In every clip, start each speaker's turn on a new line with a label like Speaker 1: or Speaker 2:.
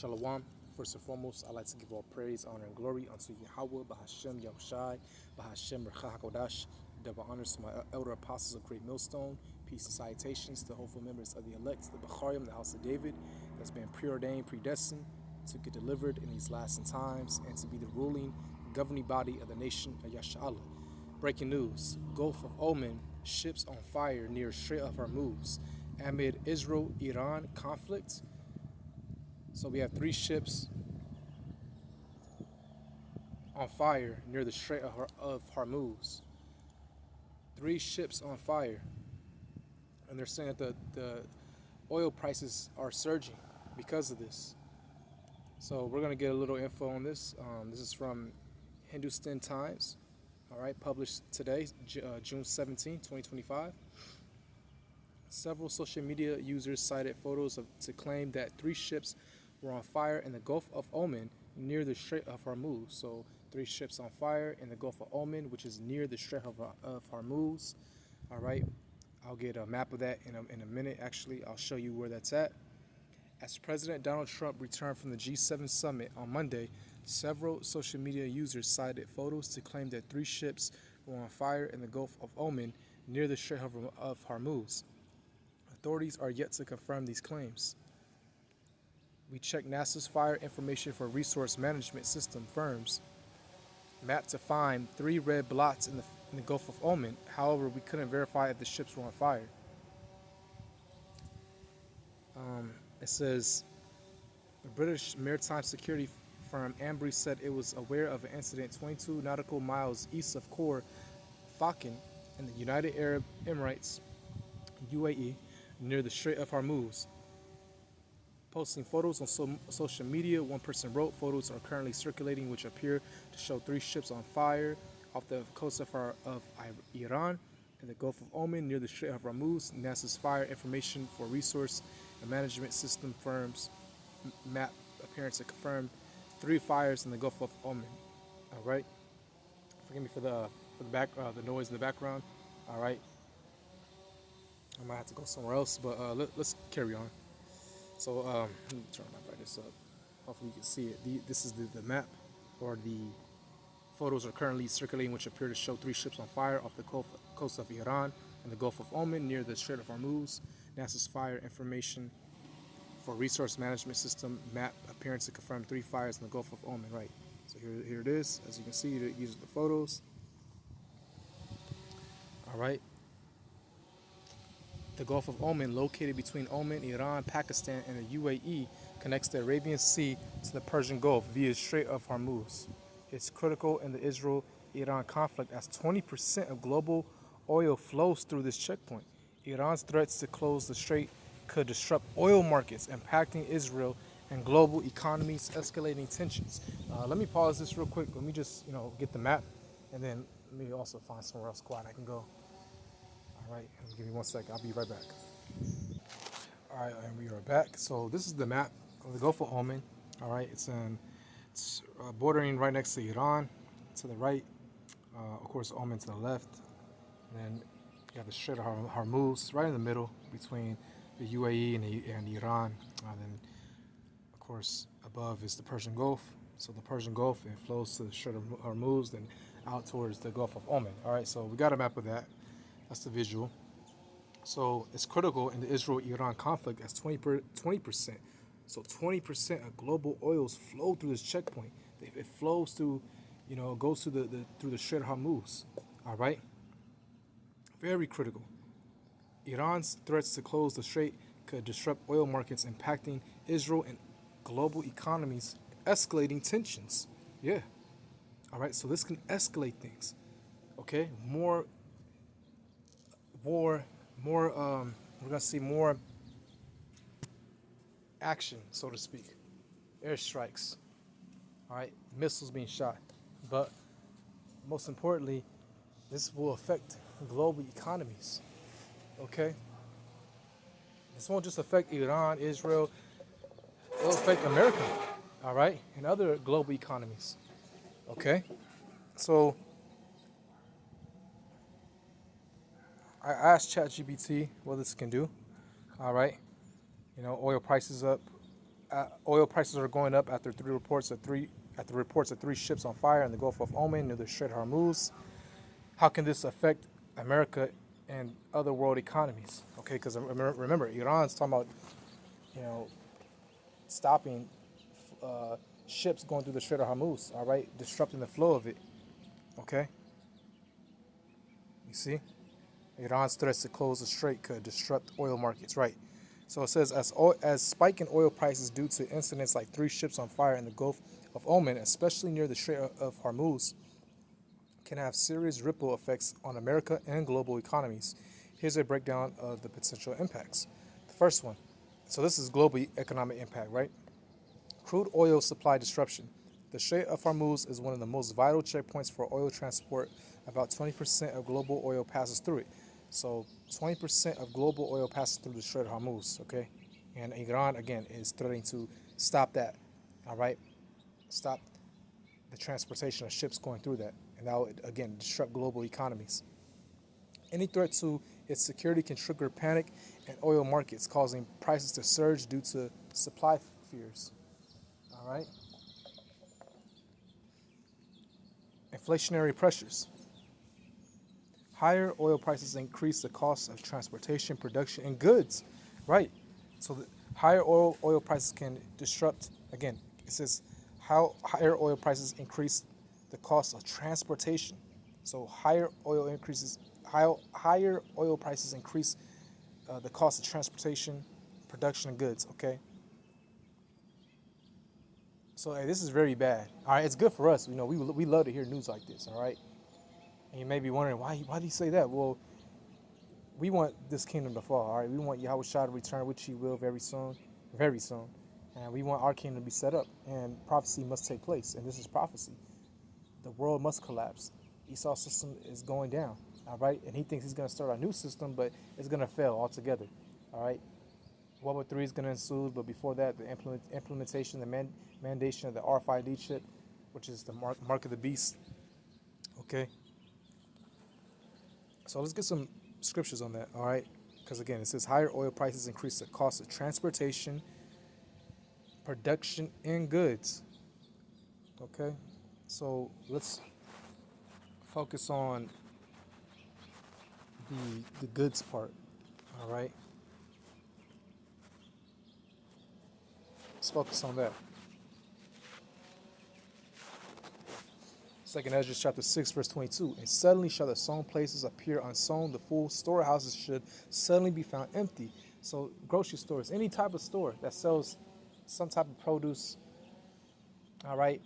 Speaker 1: Shalom. First and foremost, I'd like to give all praise, honor, and glory unto Yahweh, Bahashem, Yahushai, Bahashem, Recha HaKodash. Double honors to my elder apostles of Great Millstone. Peace and salutations to hopeful members of the elect, the Becharim, the house of David, that's been preordained, predestined to get delivered in these last times and to be the ruling, governing body of the nation of Yasha'Allah. Breaking news: Gulf of Oman, ships on fire near Strait of Hormuz amid Israel-Iran conflict. So we have 3 ships on fire near the Strait of Hormuz. 3 ships on fire. And they're saying that the oil prices are surging because of this. So we're going to get a little info on this. This is from Hindustan Times, all right, published today, June 17, 2025. Several social media users cited photos to claim that 3 ships were on fire in the Gulf of Oman near the Strait of Hormuz. So 3 ships on fire in the Gulf of Oman, which is near the Strait of Hormuz. All right, I'll get a map of that in a minute. Actually, I'll show you where that's at. As President Donald Trump returned from the G7 summit on Monday, several social media users cited photos to claim that 3 ships were on fire in the Gulf of Oman near the Strait of Hormuz. Authorities are yet to confirm these claims. We checked NASA's Fire Information for Resource Management System firms map to find 3 red blots in the Gulf of Oman. However, we couldn't verify if the ships were on fire. It says the British maritime security firm Ambry said it was aware of an incident 22 nautical miles east of Khor Fakkan in the United Arab Emirates, UAE, near the Strait of Hormuz. Posting photos on social media, one person wrote, "Photos are currently circulating which appear to show 3 ships on fire off the coast of Iran in the Gulf of Oman near the Strait of Hormuz." NASA's Fire Information for Resource and Management System firms map appearing to confirm 3 fires in the Gulf of Oman. All right. Forgive me for the the noise in the background. All right. I might have to go somewhere else, but let's carry on. So let me turn my brightness up. Hopefully you can see it. This is the map, or the photos are currently circulating which appear to show 3 ships on fire off the coast of Iran and the Gulf of Oman near the Strait of Hormuz. NASA's Fire Information for Resource Management System map appearing to confirm 3 fires in the Gulf of Oman. Right. So here it is. As you can see, these are the photos. All right. The Gulf of Oman, located between Oman, Iran, Pakistan, and the UAE, connects the Arabian Sea to the Persian Gulf via Strait of Hormuz. It's critical in the Israel-Iran conflict as 20% of global oil flows through this checkpoint. Iran's threats to close the strait could disrupt oil markets, impacting Israel and global economies, escalating tensions. Let me pause this real quick. Let me just get the map, and then let me also find somewhere else quiet I can go. All right, give me 1 second. I'll be right back. All right, and we are back. So this is the map of the Gulf of Oman. All right, it's bordering right next to Iran to the right. Of course, Oman to the left. And then you have the Strait of Hormuz right in the middle between the UAE and Iran. And then, of course, above is the Persian Gulf. So the Persian Gulf, it flows to the Strait of Hormuz, then out towards the Gulf of Oman. All right, so we got a map of that. That's the visual. So it's critical in the Israel-Iran conflict as 20%. So 20% of global oils flow through this checkpoint. It flows through, goes through the Strait of Hormuz. All right. Very critical. Iran's threats to close the strait could disrupt oil markets, impacting Israel and global economies, escalating tensions. Yeah. All right. So this can escalate things. Okay. More. We're gonna see more action, so to speak. Airstrikes. All right. Missiles being shot. But most importantly, this will affect global economies. Okay. This won't just affect Iran, Israel. It'll affect America. All right. And other global economies. Okay. So I asked ChatGPT what this can do. All right. Oil prices up, Oil prices are going up after reports of three ships on fire in the Gulf of Oman near the Strait of Hormuz. How can this affect America and other world economies? Okay, because remember, Iran's talking about, you know, stopping uh, ships going through the Strait of Hormuz. All right, disrupting the flow of it. Okay, you see, Iran's threats to close the strait could disrupt oil markets. Right. So it says as spike in oil prices due to incidents like three ships on fire in the Gulf of Oman, especially near the Strait of Hormuz, can have serious ripple effects on America and global economies. Here's a breakdown of the potential impacts. The first one, so this is global economic impact, right? Crude oil supply disruption. The Strait of Hormuz is one of the most vital checkpoints for oil transport. About 20% of global oil passes through it. So 20% of global oil passes through the Strait of Hormuz, okay? And Iran, again, is threatening to stop that, all right? Stop the transportation of ships going through that. And that would, again, disrupt global economies. Any threat to its security can trigger panic in oil markets, causing prices to surge due to supply fears. All right. Inflationary pressures. Higher oil prices increase the cost of transportation, production, and goods. Right. So the higher oil prices can disrupt. Again, it says how higher oil prices increase the cost of transportation. So higher oil prices increase the cost of transportation, production, and goods. Okay. So hey, this is very bad. All right, it's good for us. You know, we love to hear news like this. All right, and you may be wondering why do you say that? Well, we want this kingdom to fall. All right, we want Yahweh Shah to return, which He will very soon, and we want our kingdom to be set up. And prophecy must take place, and this is prophecy. The world must collapse. Esau's system is going down. All right, and he thinks he's going to start a new system, but it's going to fail altogether. All right. World War III is going to ensue, but before that, the implementation, the mandation of the RFID chip, which is the mark of the beast. Okay. So let's get some scriptures on that. All right, because again, it says higher oil prices increase the cost of transportation, production, and goods. Okay. So let's focus on the goods part. All right. Let's focus on that. Second Ezra chapter 6, verse 22. And suddenly shall the sown places appear unsown, the full storehouses should suddenly be found empty. So grocery stores, any type of store that sells some type of produce, all right,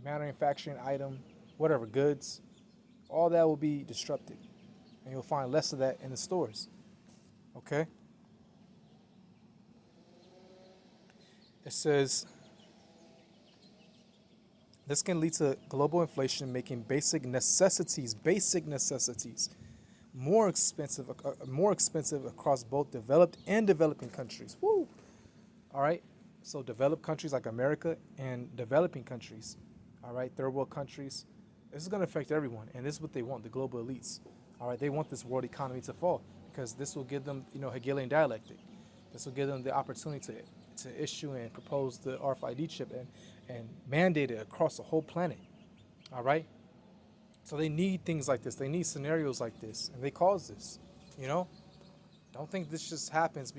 Speaker 1: manufacturing item, whatever, goods, all that will be disrupted. And you'll find less of that in the stores. Okay? It says this can lead to global inflation, making basic necessities more expensive across both developed and developing countries. Woo! All right. So developed countries like America and developing countries, all right, third world countries. This is going to affect everyone, and this is what they want, the global elites. All right, they want this world economy to fall because this will give them, Hegelian dialectic. This will give them the opportunity to issue and propose the RFID chip and mandate it across the whole planet. All right. So they need things like this. They need scenarios like this, and they cause this. You know, don't think this just happens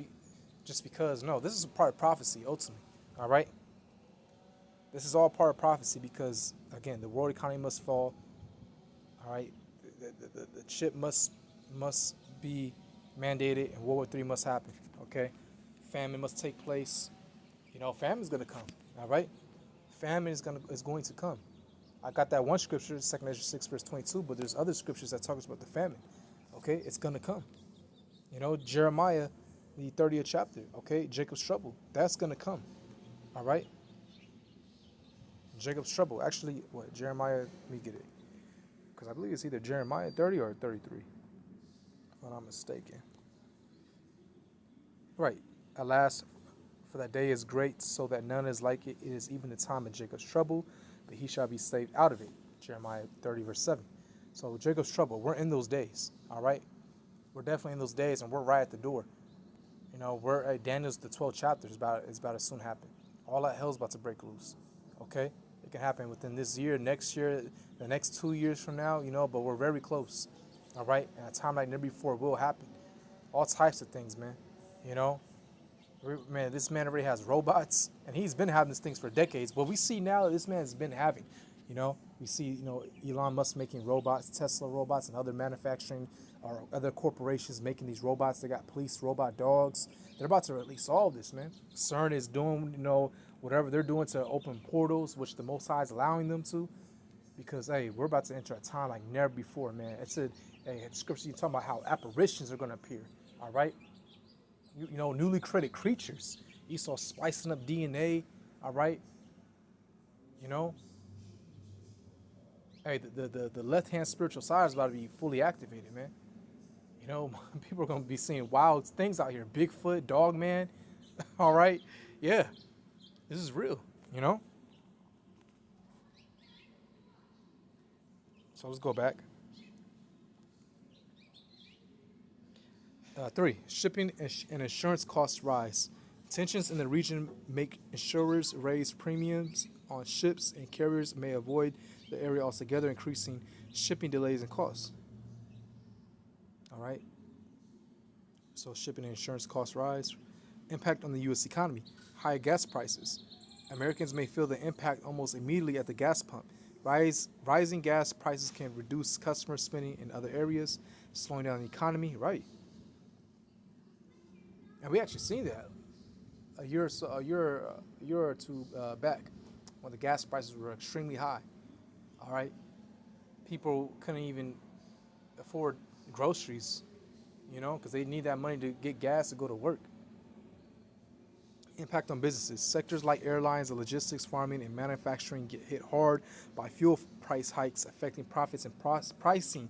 Speaker 1: just because. No, this is a part of prophecy ultimately. All right. This is all part of prophecy because again, the world economy must fall. All right. The chip must be mandated, and World War III must happen. Okay. Famine must take place. Famine is going to come. All right. Famine is going to come. I got that one scripture, 2 Ezra 6, verse 22, but there's other scriptures that talks about the famine. Okay, it's going to come. Jeremiah, the 30th chapter, okay, Jacob's trouble, that's going to come. All right? Jacob's trouble. Actually, what? Jeremiah, let me get it. Because I believe it's either Jeremiah 30 or 33, if I'm not mistaken. Right. Alas, for that day is great, so that none is like it. It is even the time of Jacob's trouble, but he shall be saved out of it. Jeremiah 30, verse 7. So Jacob's trouble, we're in those days, all right? We're definitely in those days, and we're right at the door. We're at Daniel's, the 12th chapter is about to soon happen. All that hell's about to break loose. Okay? It can happen within this year, next year, the next 2 years from now, but we're very close. All right? And a time like never before will happen. All types of things, man. You know? Man, this man already has robots, and he's been having these things for decades. What we see now, this man's been having. We see, Elon Musk making robots, Tesla robots, and other manufacturing or other corporations making these robots. They got police robot dogs. They're about to release all this, man. CERN is doing, whatever they're doing to open portals, which the Most High is allowing them to, because hey, we're about to enter a time like never before, man. It's a scripture you talking about how apparitions are going to appear. All right, newly created creatures. Esau splicing up DNA. All right, you know. Hey, the left hand spiritual side is about to be fully activated, man. People are gonna be seeing wild things out here. Bigfoot, dog man. All right, yeah, this is real. So let's go back. 3. Shipping and insurance costs rise. Tensions in the region make insurers raise premiums on ships, and carriers may avoid the area altogether, increasing shipping delays and costs. All right. So shipping and insurance costs rise. Impact on the U.S. economy. Higher gas prices. Americans may feel the impact almost immediately at the gas pump. Rising gas prices can reduce customer spending in other areas, slowing down the economy. Right. And we actually seen that a year or two back, when the gas prices were extremely high. All right, people couldn't even afford groceries, because they need that money to get gas to go to work. Impact on businesses. Sectors like airlines, logistics, farming, and manufacturing get hit hard by fuel price hikes, affecting profits and pricing.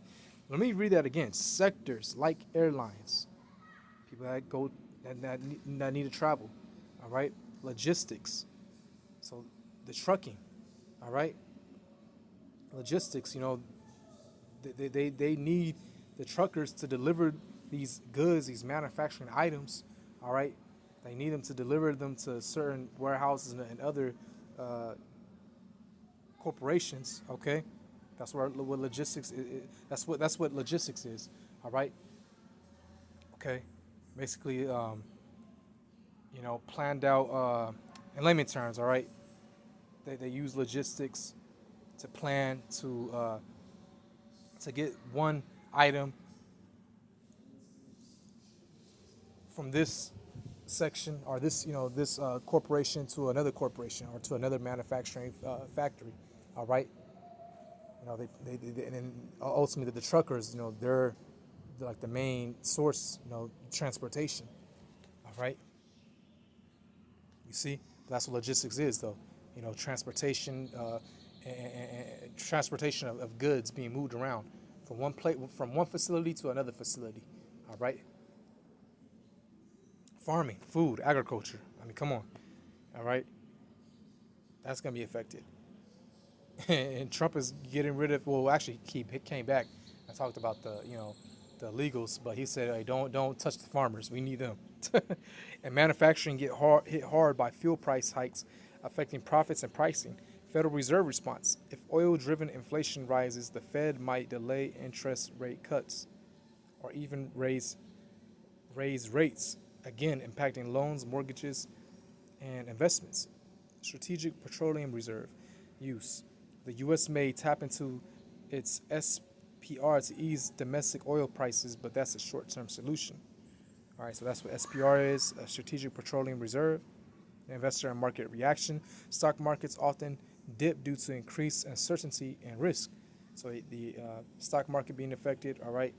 Speaker 1: Let me read that again. Sectors like airlines, people that need to travel. All right, logistics. So the trucking. All right, logistics. They need the truckers to deliver these goods, these manufacturing items. All right, they need them to deliver them to certain warehouses and other corporations. Okay, that's what logistics is. That's what logistics is. All right. Okay, basically, planned out in layman terms. All right, they use logistics to plan to get one item from this section or this corporation to another corporation or to another manufacturing factory. All right, and then ultimately the truckers, they're like the main source, transportation. All right, you see, that's what logistics is, though. Transportation and transportation of goods being moved around from one facility to another facility. All right. Farming, food, agriculture. I mean, come on. All right. That's gonna be affected. And Trump is getting rid of. Well, actually, he came back. I talked about the illegals, but he said, "Hey, don't touch the farmers. We need them." And manufacturing hit hard by fuel price hikes, affecting profits and pricing. Federal Reserve response: if oil-driven inflation rises, the Fed might delay interest rate cuts, or even raise rates, again impacting loans, mortgages, and investments. Strategic Petroleum Reserve use: the U.S. may tap into its SPR to ease domestic oil prices, but that's a short-term solution. All right, so that's what SPR is, a Strategic Petroleum Reserve. Investor and market reaction: stock markets often dip due to increased uncertainty and risk. So the stock market being affected. All right.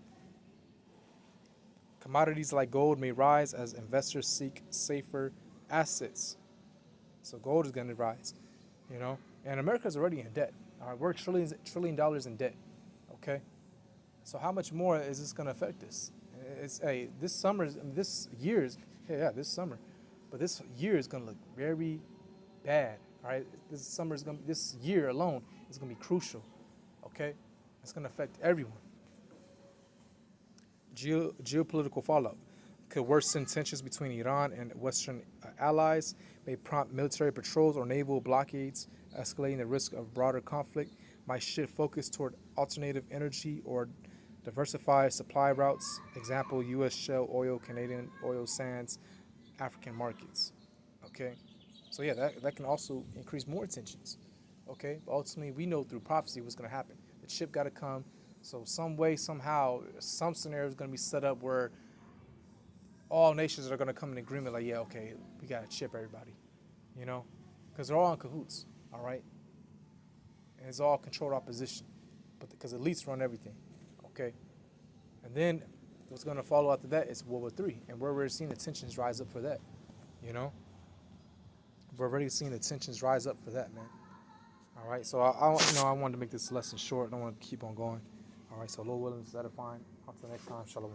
Speaker 1: Commodities like gold may rise as investors seek safer assets. So gold is going to rise, and America's already in debt. All right, we're trillion dollars in debt. Okay, so how much more is this going to affect us? This summer, this year is, this summer, but this year is going to look very bad. All right, this year alone is going to be crucial. Okay, it's going to affect everyone. Geopolitical fallout. could worsen tensions between Iran and Western allies, may prompt military patrols or naval blockades, escalating the risk of broader conflict, might shift focus toward alternative energy or diversify supply routes. Example: U.S. shale oil, Canadian oil sands, African markets. Okay, so yeah, that can also increase more tensions. Okay, but ultimately we know through prophecy what's going to happen. The chip got to come. So some way, somehow, some scenario is going to be set up where all nations are going to come in agreement. Like, yeah, okay, we got to chip everybody. You know, because they're all in cahoots. All right, and it's all controlled opposition, but because elites run everything. Okay, and then what's going to follow after that is World War III, and we're already seeing the tensions rise up for that. You know, we're already seeing the tensions rise up for that, man. All right, so I wanted to make this lesson short. I don't want to keep on going. All right, so Lord willing, is that fine? Until next time, shalom.